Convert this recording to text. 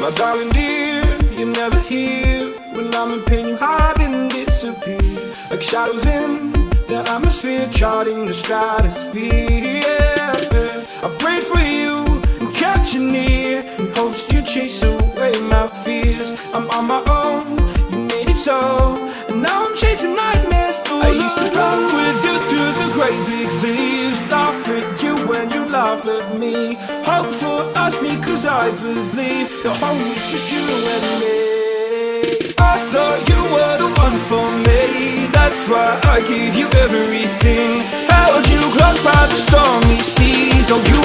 My darling dear, you're never here. When I'm in pain you hide and disappear, like shadows in the atmosphere, charting the stratosphere. I prayed for you and kept you near, in hopes you chase away my fears. I'm on my own, you made it so, and now I'm chasing nightmares. I used to run with you through the great big leaves, laugh at you when you laugh at me, hope for us because I believe the home is just you and me. I thought you were the one for me, that's why I gave you everything, held you close by the stormy seas. Oh, you